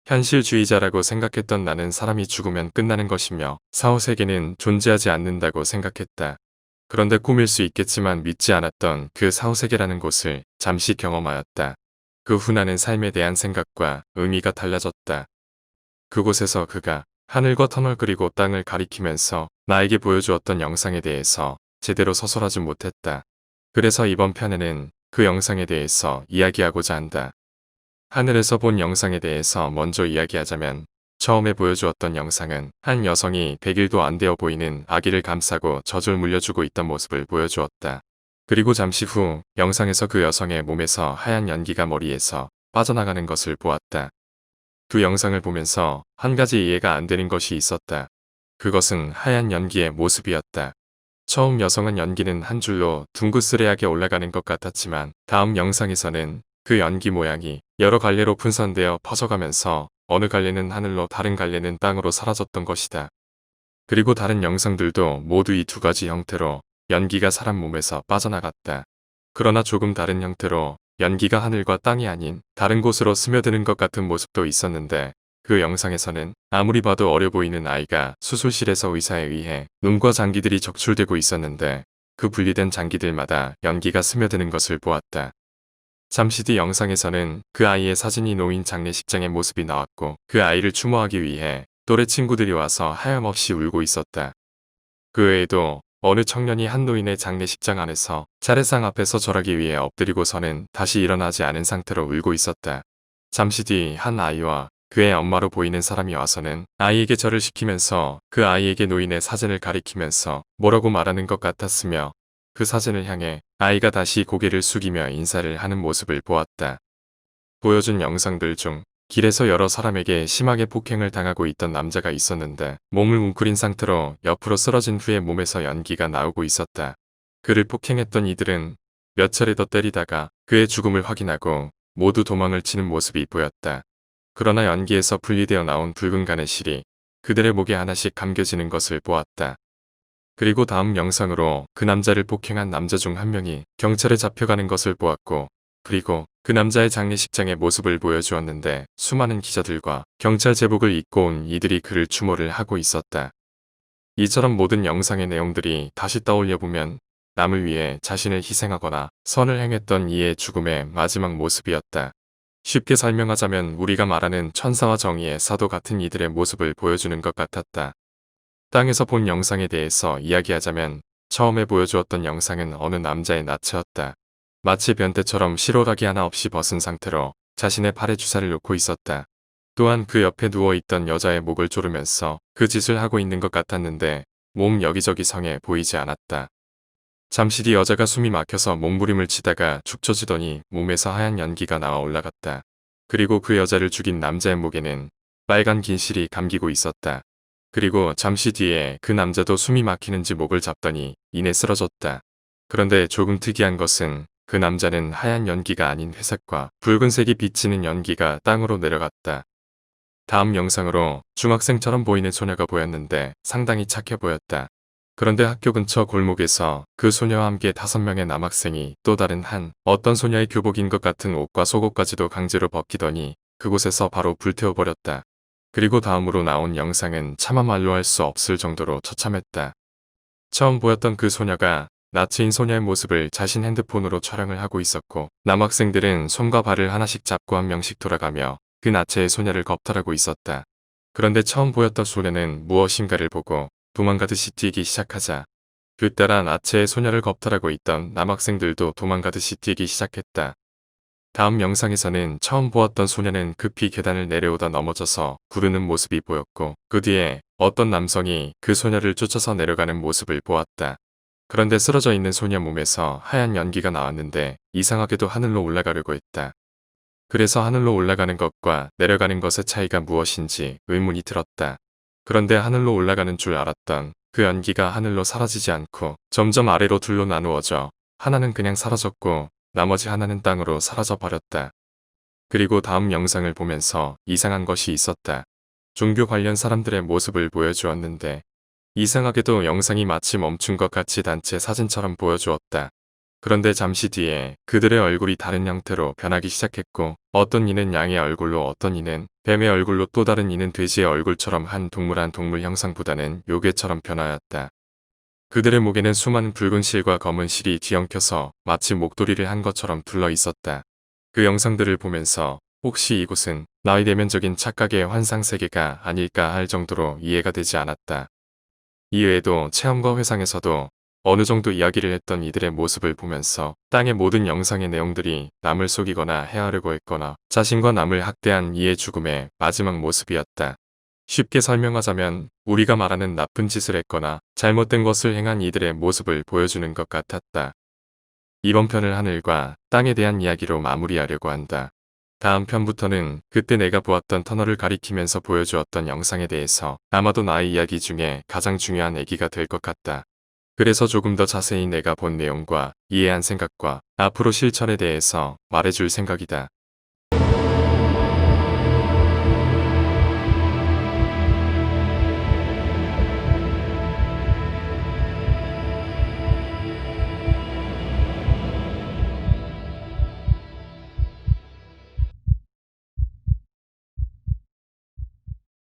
현실주의자라고 생각했던 나는 사람이 죽으면 끝나는 것이며 사후세계는 존재하지 않는다고 생각했다. 그런데 꿈일 수 있겠지만 믿지 않았던 그 사후세계라는 곳을 잠시 경험하였다. 그 후 나는 삶에 대한 생각과 의미가 달라졌다. 그곳에서 그가 하늘과 터널 그리고 땅을 가리키면서 나에게 보여주었던 영상에 대해서 제대로 서술하지 못했다. 그래서 이번 편에는 그 영상에 대해서 이야기하고자 한다. 하늘에서 본 영상에 대해서 먼저 이야기하자면 처음에 보여주었던 영상은 한 여성이 100일도 안 되어 보이는 아기를 감싸고 젖을 물려주고 있던 모습을 보여주었다. 그리고 잠시 후 영상에서 그 여성의 몸에서 하얀 연기가 머리에서 빠져나가는 것을 보았다. 두 영상을 보면서 한 가지 이해가 안 되는 것이 있었다. 그것은 하얀 연기의 모습이었다. 처음 여성은 연기는 한 줄로 둥그스레하게 올라가는 것 같았지만 다음 영상에서는 그 연기 모양이 여러 갈래로 분산되어 퍼져가면서 어느 갈래는 하늘로 다른 갈래는 땅으로 사라졌던 것이다. 그리고 다른 영상들도 모두 이 두 가지 형태로 연기가 사람 몸에서 빠져나갔다. 그러나 조금 다른 형태로 연기가 하늘과 땅이 아닌 다른 곳으로 스며드는 것 같은 모습도 있었는데 그 영상에서는 아무리 봐도 어려 보이는 아이가 수술실에서 의사에 의해 눈과 장기들이 적출되고 있었는데 그 분리된 장기들마다 연기가 스며드는 것을 보았다. 잠시 뒤 영상에서는 그 아이의 사진이 놓인 장례식장의 모습이 나왔고 그 아이를 추모하기 위해 또래 친구들이 와서 하염없이 울고 있었다. 그 외에도 어느 청년이 한 노인의 장례식장 안에서 차례상 앞에서 절하기 위해 엎드리고서는 다시 일어나지 않은 상태로 울고 있었다. 잠시 뒤 한 아이와 그의 엄마로 보이는 사람이 와서는 아이에게 절을 시키면서 그 아이에게 노인의 사진을 가리키면서 뭐라고 말하는 것 같았으며 그 사진을 향해 아이가 다시 고개를 숙이며 인사를 하는 모습을 보았다. 보여준 영상들 중 길에서 여러 사람에게 심하게 폭행을 당하고 있던 남자가 있었는데 몸을 웅크린 상태로 옆으로 쓰러진 후에 몸에서 연기가 나오고 있었다. 그를 폭행했던 이들은 몇 차례 더 때리다가 그의 죽음을 확인하고 모두 도망을 치는 모습이 보였다. 그러나 연기에서 분리되어 나온 붉은 가내실이 그들의 목에 하나씩 감겨지는 것을 보았다. 그리고 다음 영상으로 그 남자를 폭행한 남자 중 한 명이 경찰에 잡혀가는 것을 보았고 그리고 그 남자의 장례식장의 모습을 보여주었는데 수많은 기자들과 경찰 제복을 입고 온 이들이 그를 추모를 하고 있었다. 이처럼 모든 영상의 내용들이 다시 떠올려보면 남을 위해 자신을 희생하거나 선을 행했던 이의 죽음의 마지막 모습이었다. 쉽게 설명하자면 우리가 말하는 천사와 정의의 사도 같은 이들의 모습을 보여주는 것 같았다. 땅에서 본 영상에 대해서 이야기하자면 처음에 보여주었던 영상은 어느 남자의 나체였다. 마치 변태처럼 실오라기 하나 없이 벗은 상태로 자신의 팔에 주사를 놓고 있었다. 또한 그 옆에 누워있던 여자의 목을 조르면서 그 짓을 하고 있는 것 같았는데 몸 여기저기 성해 보이지 않았다. 잠시 뒤 여자가 숨이 막혀서 몸부림을 치다가 축 처지더니 몸에서 하얀 연기가 나와 올라갔다. 그리고 그 여자를 죽인 남자의 목에는 빨간 긴 실이 감기고 있었다. 그리고 잠시 뒤에 그 남자도 숨이 막히는지 목을 잡더니 이내 쓰러졌다. 그런데 조금 특이한 것은 그 남자는 하얀 연기가 아닌 회색과 붉은색이 비치는 연기가 땅으로 내려갔다. 다음 영상으로 중학생처럼 보이는 소녀가 보였는데 상당히 착해 보였다. 그런데 학교 근처 골목에서 그 소녀와 함께 5명의 남학생이 또 다른 어떤 소녀의 교복인 것 같은 옷과 속옷까지도 강제로 벗기더니 그곳에서 바로 불태워버렸다. 그리고 다음으로 나온 영상은 차마 말로 할 수 없을 정도로 처참했다. 처음 보였던 그 소녀가 나체인 소녀의 모습을 자신 핸드폰으로 촬영을 하고 있었고 남학생들은 손과 발을 하나씩 잡고 한 명씩 돌아가며 그 나체의 소녀를 겁탈하고 있었다. 그런데 처음 보였던 소녀는 무엇인가를 보고 도망가듯이 뛰기 시작하자 그 따라 나체의 소녀를 겁탈하고 있던 남학생들도 도망가듯이 뛰기 시작했다. 다음 영상에서는 처음 보았던 소녀는 급히 계단을 내려오다 넘어져서 구르는 모습이 보였고 그 뒤에 어떤 남성이 그 소녀를 쫓아서 내려가는 모습을 보았다. 그런데 쓰러져 있는 소녀 몸에서 하얀 연기가 나왔는데 이상하게도 하늘로 올라가려고 했다. 그래서 하늘로 올라가는 것과 내려가는 것의 차이가 무엇인지 의문이 들었다. 그런데 하늘로 올라가는 줄 알았던 그 연기가 하늘로 사라지지 않고 점점 아래로 둘로 나누어져 하나는 그냥 사라졌고 나머지 하나는 땅으로 사라져 버렸다. 그리고 다음 영상을 보면서 이상한 것이 있었다. 종교 관련 사람들의 모습을 보여주었는데 이상하게도 영상이 마치 멈춘 것 같이 단체 사진처럼 보여주었다. 그런데 잠시 뒤에 그들의 얼굴이 다른 형태로 변하기 시작했고 어떤 이는 양의 얼굴로 어떤 이는 뱀의 얼굴로 또 다른 이는 돼지의 얼굴처럼 한 동물 형상보다는 요괴처럼 변하였다. 그들의 목에는 수많은 붉은 실과 검은 실이 뒤엉켜서 마치 목도리를 한 것처럼 둘러 있었다. 그 영상들을 보면서 혹시 이곳은 나의 내면적인 착각의 환상세계가 아닐까 할 정도로 이해가 되지 않았다. 이외에도 체험과 회상에서도 어느 정도 이야기를 했던 이들의 모습을 보면서 땅의 모든 영상의 내용들이 남을 속이거나 해하려고 했거나 자신과 남을 학대한 이의 죽음의 마지막 모습이었다. 쉽게 설명하자면 우리가 말하는 나쁜 짓을 했거나 잘못된 것을 행한 이들의 모습을 보여주는 것 같았다. 이번 편을 하늘과 땅에 대한 이야기로 마무리하려고 한다. 다음 편부터는 그때 내가 보았던 터널을 가리키면서 보여주었던 영상에 대해서 아마도 나의 이야기 중에 가장 중요한 얘기가 될 것 같다. 그래서 조금 더 자세히 내가 본 내용과 이해한 생각과 앞으로 실천에 대해서 말해줄 생각이다.